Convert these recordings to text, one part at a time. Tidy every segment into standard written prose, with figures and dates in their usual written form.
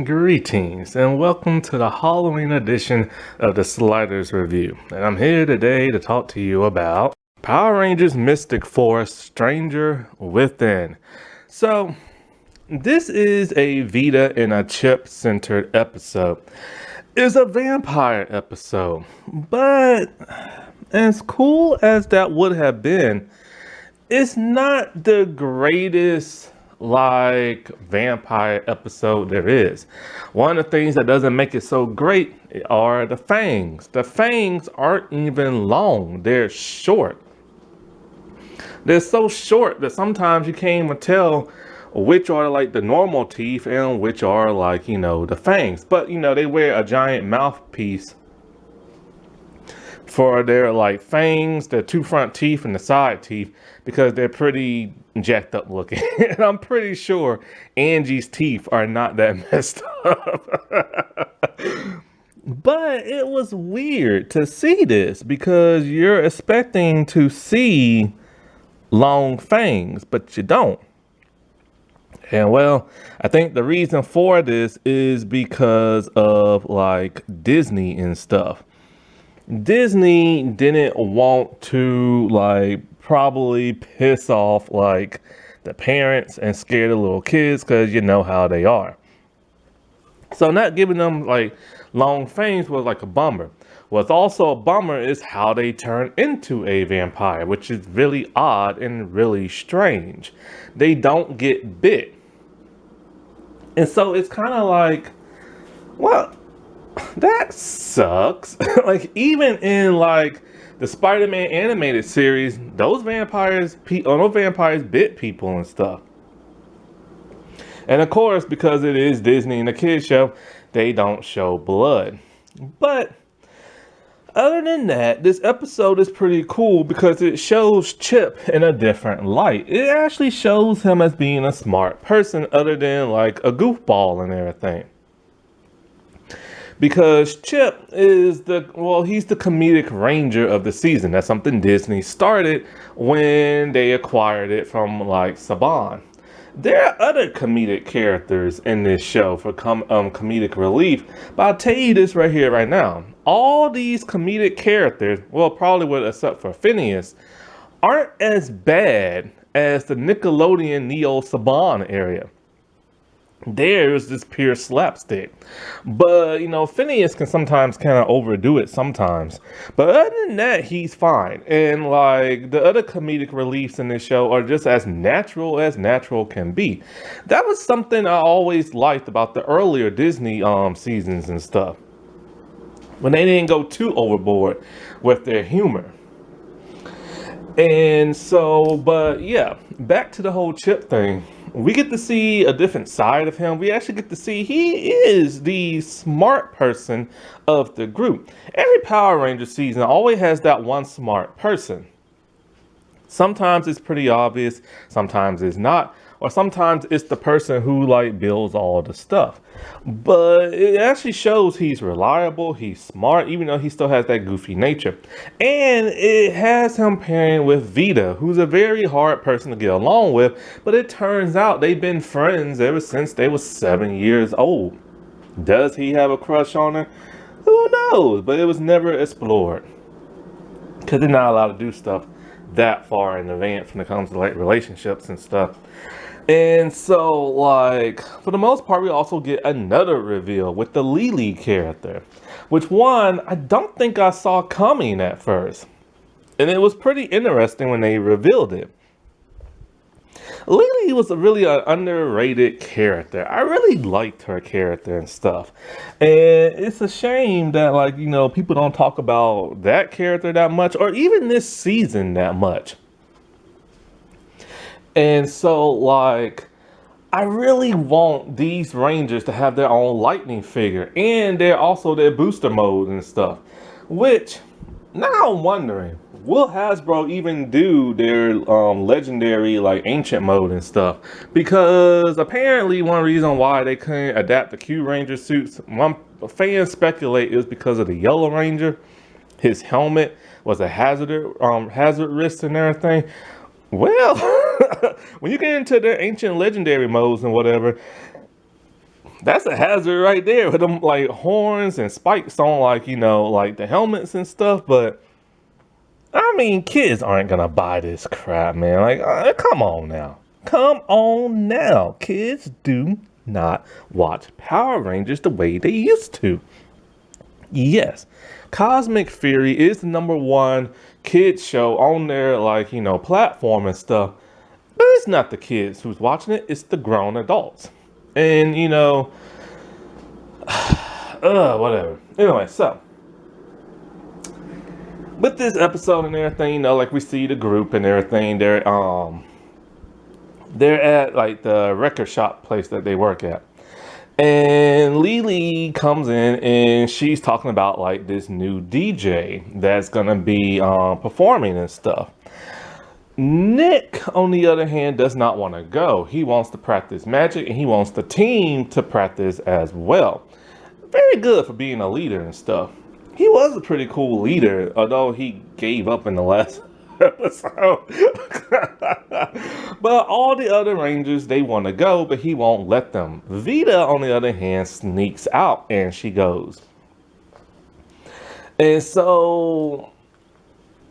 Greetings and welcome to the Halloween edition of the Sliders Review. And I'm here today to talk to you about Power Rangers Mystic Force Stranger Within. So, this is a Vita and a Chip centered episode. It's a vampire episode, but as cool as that would have been, it's not the greatest vampire episode there is. One of the things that doesn't make it so great are the fangs. The fangs aren't even long, they're short. They're so short that sometimes you can't even tell which are like the normal teeth and which are the fangs. But they wear a giant mouthpiece for their fangs, their two front teeth and the side teeth, because they're pretty jacked up looking. And I'm pretty sure Angie's teeth are not that messed up. But it was weird to see this because you're expecting to see long fangs, but you don't. And well, I think the reason for this is because of Disney and stuff. Disney didn't want to probably piss off the parents and scare the little kids, because you know how they are. So not giving them long fangs was a bummer. What's also a bummer is how they turn into a vampire, which is really odd and really strange. They don't get bit. And so it's kind of well, that sucks. Even in the Spider-Man animated series, those vampires bit people and stuff. And of course, because it is Disney and a kids show, they don't show blood. But other than that, this episode is pretty cool because it shows Chip in a different light. It actually shows him as being a smart person other than a goofball and everything. Because Chip is he's the comedic ranger of the season. That's something Disney started when they acquired it from Saban. There are other comedic characters in this show for comedic relief, but I'll tell you this right here, right now. All these comedic characters, well, probably with except for Phineas, aren't as bad as the Nickelodeon Neo Saban area. There's this pure slapstick. But, Phineas can sometimes kind of overdo it sometimes. But other than that, he's fine. And, the other comedic reliefs in this show are just as natural can be. That was something I always liked about the earlier Disney seasons and stuff. When they didn't go too overboard with their humor. And so, but yeah, back to the whole Chip thing. We get to see a different side of him. We actually get to see he is the smart person of the group. Every Power Ranger season always has that one smart person. Sometimes it's pretty obvious, sometimes it's not, or sometimes it's the person who builds all the stuff. But it actually shows he's reliable, he's smart, even though he still has that goofy nature. And it has him pairing with Vita, who's a very hard person to get along with, but it turns out they've been friends ever since they were 7 years old. Does he have a crush on her? Who knows? But it was never explored. Because they're not allowed to do stuff that far in advance when it comes to relationships and stuff. And so for the most part, we also get another reveal with the Lily character, which one I don't think I saw coming at first. And it was pretty interesting when they revealed it. Lily was really an underrated character. I really liked her character and stuff. And it's a shame that people don't talk about that character that much, or even this season that much. And so I really want these Rangers to have their own lightning figure, and they're also their booster mode and stuff. Which now I'm wondering, will Hasbro even do their legendary ancient mode and stuff? Because apparently one reason why they couldn't adapt the Q Ranger suits, one fans speculate, is because of the Yellow Ranger. His helmet was a hazard wrist and everything. Well, when you get into their ancient legendary modes and whatever, That's a hazard right there with them like horns and spikes on like, like the helmets and stuff. But I mean, kids aren't gonna buy this crap, man. Like, come on now. Come on now. Kids do not watch Power Rangers the way they used to. Yes, Cosmic Fury is the #1 kids show on their platform and stuff. But it's not the kids who's watching it, it's the grown adults. And whatever. Anyway, so with this episode and everything, like we see the group and everything, they're at like the record shop place that they work at. And Lily comes in and she's talking about like this new DJ that's gonna be performing and stuff. Nick, on the other hand, does not want to go. He wants to practice magic and he wants the team to practice as well. Very good for being a leader and stuff. He was a pretty cool leader, although he gave up in the last episode. But all the other Rangers, they want to go, but he won't let them. Vita, on the other hand, sneaks out and she goes. And so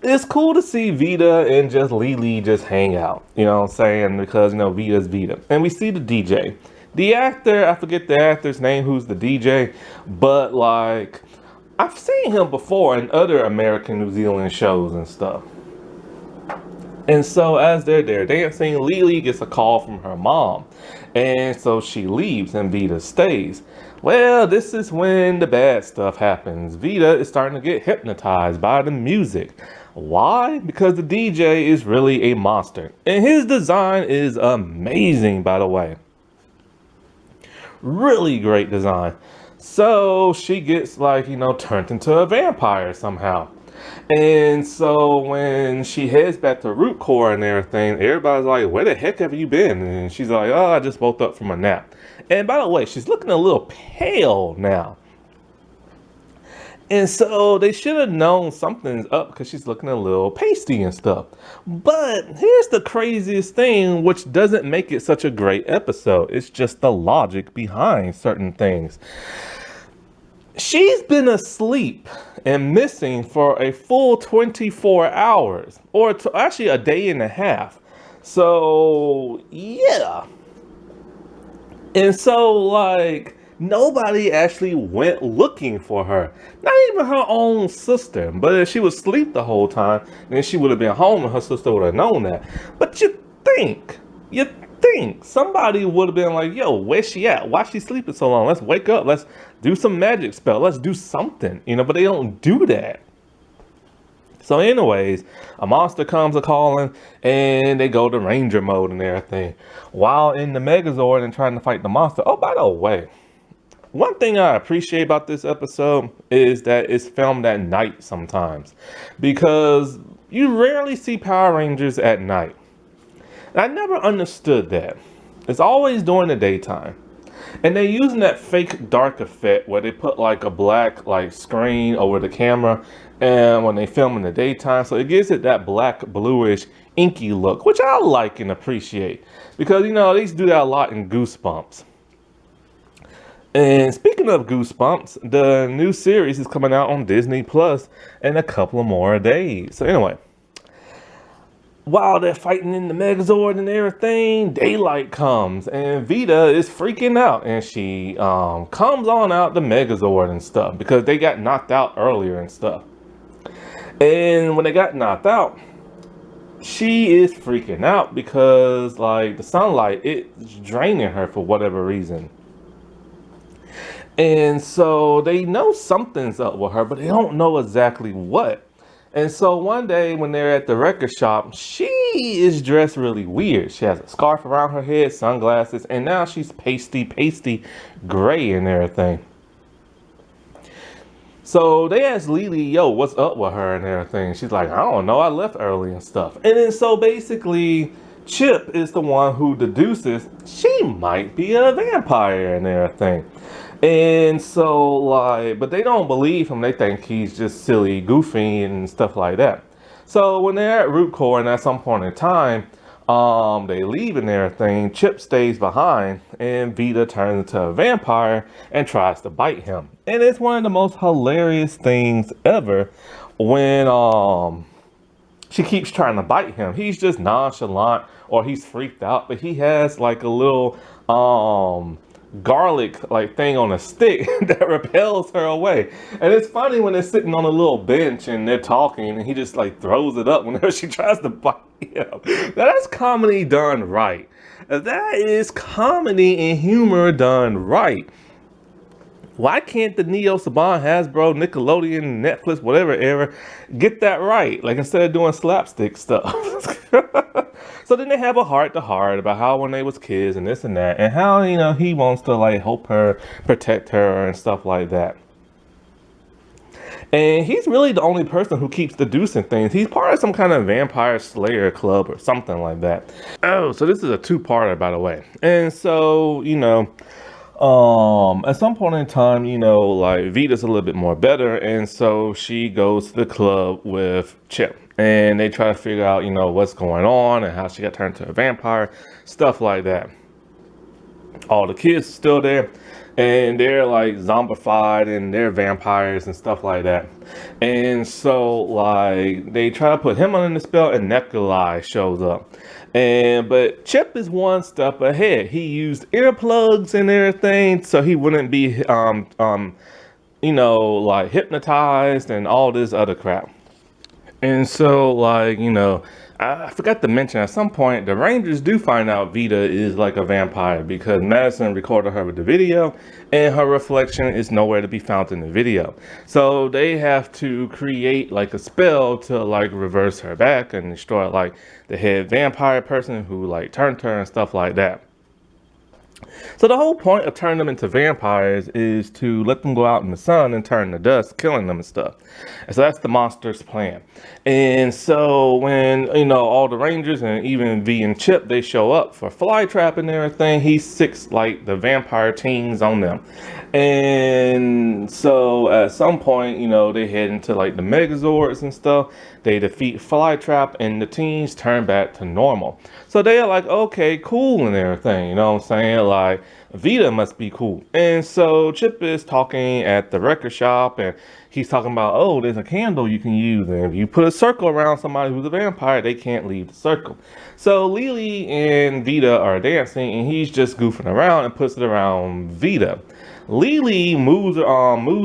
it's cool to see Vita and just Lily just hang out, you know what I'm saying? Because, Vita's Vita. And we see the DJ. The actor, I forget the actor's name who's the DJ, but like, I've seen him before in other American New Zealand shows and stuff. And so as they're there dancing, Lily gets a call from her mom. And so she leaves and Vita stays. Well, this is when the bad stuff happens. Vita is starting to get hypnotized by the music. Why? Because the DJ is really a monster. And his design is amazing, by the way. Really great design. So she gets turned into a vampire somehow. And so when she heads back to Root Core and everything, everybody's like, where the heck have you been? And she's like, oh, I just woke up from a nap. And by the way, she's looking a little pale now. And so they should have known something's up because she's looking a little pasty and stuff. But here's the craziest thing, which doesn't make it such a great episode. It's just the logic behind certain things. She's been asleep and missing for a full 24 hours, or actually a day and a half. So, yeah. And so, nobody actually went looking for her. Not even her own sister. But if she was asleep the whole time, then she would have been home and her sister would have known that. But you think somebody would have been like, yo, where's she at? Why is she sleeping so long? Let's wake up. Let's do some magic spell. Let's do something. But they don't do that. So anyways, a monster comes a-calling and they go to Ranger mode and everything. While in the Megazord and trying to fight the monster. Oh, by the way, one thing I appreciate about this episode is that it's filmed at night sometimes. Because you rarely see Power Rangers at night. I never understood that. It's always during the daytime. And they're using that fake dark effect where they put like a black screen over the camera and when they film in the daytime. So it gives it that black, bluish, inky look, which I like and appreciate. Because, they used to do that a lot in Goosebumps. And speaking of Goosebumps, the new series is coming out on Disney Plus in a couple of more days. So anyway. While they're fighting in the Megazord and everything, daylight comes and Vita is freaking out and she comes on out the Megazord and stuff because they got knocked out earlier and stuff. And when they got knocked out, she is freaking out because the sunlight, it's draining her for whatever reason. And so they know something's up with her, but they don't know exactly what. And so one day when they're at the record shop, she is dressed really weird. She has a scarf around her head, sunglasses, and now she's pasty gray and everything. So they asked Lily, yo, what's up with her and everything? She's like, I don't know, I left early and stuff. And then so basically Chip is the one who deduces she might be a vampire and everything. And so, but they don't believe him. They think he's just silly, goofy, and stuff like that. So when they're at Root Core, and at some point in time, they leave and everything, Chip stays behind and Vita turns into a vampire and tries to bite him. And it's one of the most hilarious things ever when she keeps trying to bite him. He's just nonchalant or he's freaked out, but he has like a little garlic like thing on a stick that repels her away. And it's funny when they're sitting on a little bench and they're talking and he just like throws it up whenever she tries to bite him. That's comedy done right. That is comedy and humor done right. Why can't the Neo, Saban, Hasbro, Nickelodeon, Netflix, whatever era get that right? Like instead of doing slapstick stuff. So then they have a heart to heart about how when they was kids and this and that, and how, you know, he wants to like help her, protect her and stuff like that. And he's really the only person who keeps deducing things. He's part of some kind of vampire slayer club or something like that. Oh, so this is a two-parter, by the way. And so, you know, at some point in time, you know, like Vita's a little bit more better, and so she goes to the club with Chip, and they try to figure out, you know, what's going on and how she got turned into a vampire, stuff like that. All the kids are still there, and they're like zombified and they're vampires and stuff like that. And so like they try to put him under the spell, and Nikolai shows up. But Chip is one step ahead. He used earplugs and everything so he wouldn't be you know, like hypnotized and all this other crap. And so, like, you know, I forgot to mention at some point the Rangers do find out Vita is like a vampire because Madison recorded her with the video and her reflection is nowhere to be found in the video. So they have to create like a spell to like reverse her back and destroy like the head vampire person who like turned her and stuff like that. So the whole point of turning them into vampires is to let them go out in the sun and turn to dust, killing them and stuff. And so that's the monster's plan. And so when, you know, all the Rangers and even V and Chip, they show up for Flytrap and everything, he sicks like the vampire teens on them. And so at some point, you know, they head into like the Megazords and stuff. They defeat Flytrap and the teens turn back to normal. So they are like, okay, cool and everything, you know what I'm saying? Like, Vita must be cool. And so Chip is talking at the record shop and he's talking about, oh, there's a candle you can use. And if you put a circle around somebody who's a vampire, they can't leave the circle. So Lily and Vita are dancing and he's just goofing around and puts it around Vita. Lily moves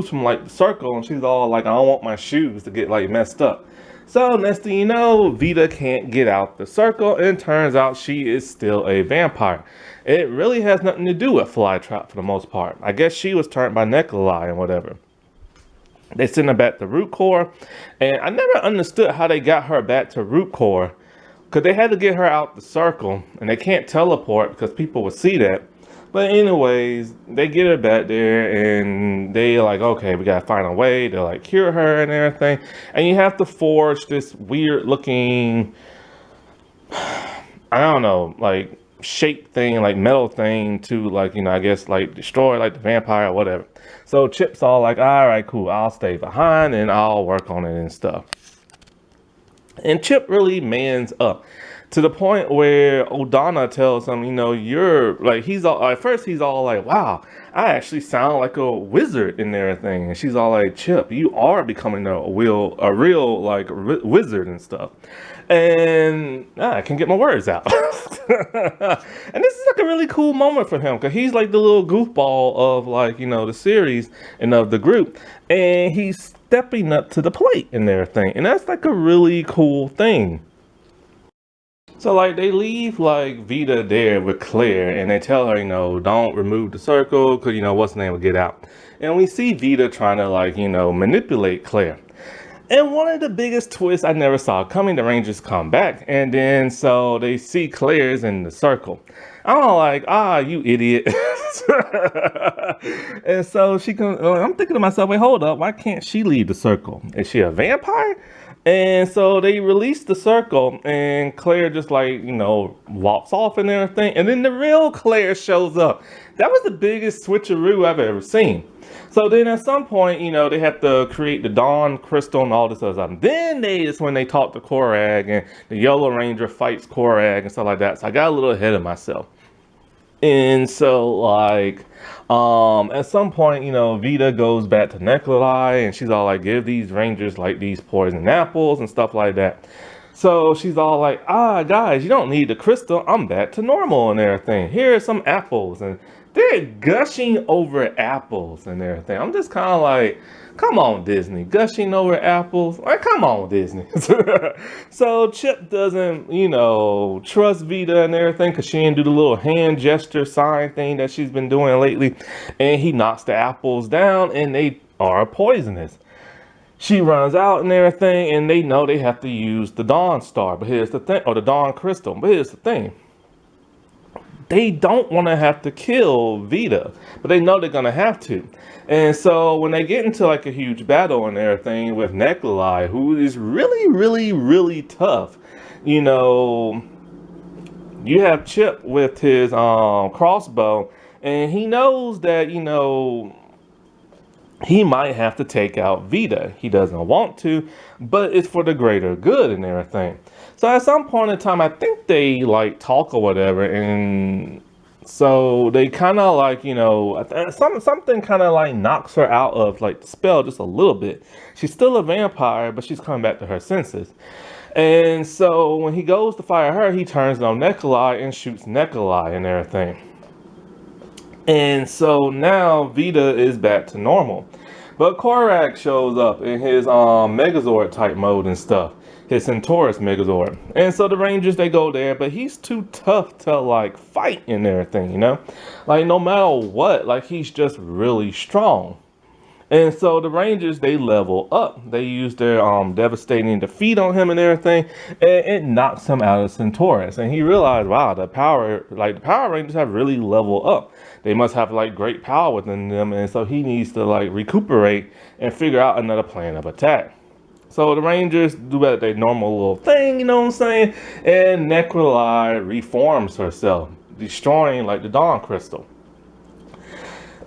from like the circle and she's all like, I don't want my shoes to get like messed up. So next thing you know, Vita can't get out the circle and turns out she is still a vampire. It really has nothing to do with Flytrap for the most part. I guess she was turned by Nikolai and whatever. They send her back to Root Core, and I never understood how they got her back to Root Core because they had to get her out the circle and they can't teleport because people would see that. But anyways, they get her back there and they like, okay, we gotta find a way to like cure her and everything. And you have to forge this weird looking, I don't know, like shape thing, like metal thing to like, you know, I guess like destroy like the vampire or whatever. So Chip's all like, all right, cool, I'll stay behind and I'll work on it and stuff. And Chip really mans up. To the point where O'Donna tells him, you know, you're like, he's all, at first he's all like, wow, I actually sound like a wizard and everything. And she's all like, Chip, you are becoming a real like wizard and stuff. And I can get my words out. And this is like a really cool moment for him because he's like the little goofball of like, you know, the series and of the group. And he's stepping up to the plate and everything. And that's like a really cool thing. So like they leave like Vita there with Claire and they tell her, you know, don't remove the circle because, you know, what's the name will get out. And we see Vita trying to like, you know, manipulate Claire. And one of the biggest twists I never saw coming, the Rangers come back and then so they see Claire's in the circle. I'm like, you idiot. And so I'm thinking to myself, wait, hold up. Why can't she leave the circle? Is she a vampire? And so they release the circle, and Claire just like, walks off and everything. And then the real Claire shows up. That was the biggest switcheroo I've ever seen. So then at some point, they have to create the Dawn Crystal and all this other stuff. Then it's when they talk to Korag, and the Yellow Ranger fights Korag and stuff like that. So I got a little ahead of myself. And so, like, at some point, Vita goes back to Nikolai, and she's all like, give these Rangers, like, these poison apples and stuff like that. So she's all like, guys, you don't need the crystal. I'm back to normal and everything. Here are some apples. And they're gushing over apples and everything. I'm just kind of like, come on, Disney. Gushing over apples? Like, come on, Disney. So Chip doesn't, trust Vita and everything because she didn't do the little hand gesture sign thing that she's been doing lately. And he knocks the apples down and they are poisonous. She runs out and everything, and they know they have to use the Dawn Star. But here's the thing, or the Dawn Crystal. But here's the thing. They don't want to have to kill Vita, but they know they're going to have to. And so when they get into like a huge battle and everything with Nikolai, who is really, really, really tough, you have Chip with his crossbow, and he knows that, he might have to take out Vita. He doesn't want to, but it's for the greater good and everything. So at some point in time, I think they like talk or whatever, and so they kind of like, something kind of like knocks her out of like the spell just a little bit. She's still a vampire, but she's coming back to her senses. And so when he goes to fire her, he turns on Nikolai and shoots Nikolai and everything. And so now Vita is back to normal. But Korag shows up in his Megazord type mode and stuff. His Centaurus Megazord. And so the Rangers, they go there, but he's too tough to like fight and everything, Like no matter what, like he's just really strong. And so the Rangers, they level up. They use their devastating defeat on him and everything, and it knocks him out of Centaurus. And he realized, wow, the Power Rangers have really leveled up. They must have like great power within them, and so he needs to like recuperate and figure out another plan of attack. So the Rangers do their normal little thing, you know what I'm saying? And Nikolai reforms herself, destroying like the Dawn Crystal.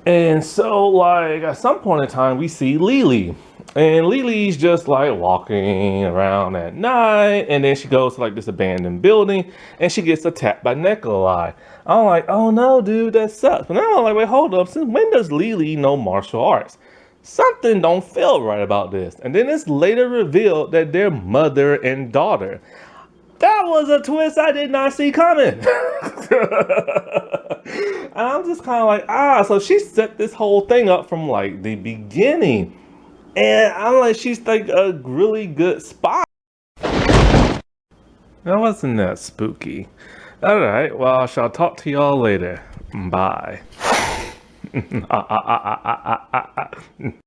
And so, like, at some point in time, we see Lily. And Lily's just, like, walking around at night. And then she goes to, like, this abandoned building. And she gets attacked by Nikolai. I'm like, oh, no, dude, that sucks. But now I'm like, wait, hold up. Since when does Lily know martial arts? Something don't feel right about this. And then it's later revealed that they're mother and daughter. That was a twist I did not see coming. And I'm just kind of like, so she set this whole thing up from like the beginning. And I'm like, she's like a really good spy. That wasn't that spooky. All right, well, I shall talk to y'all later. Bye.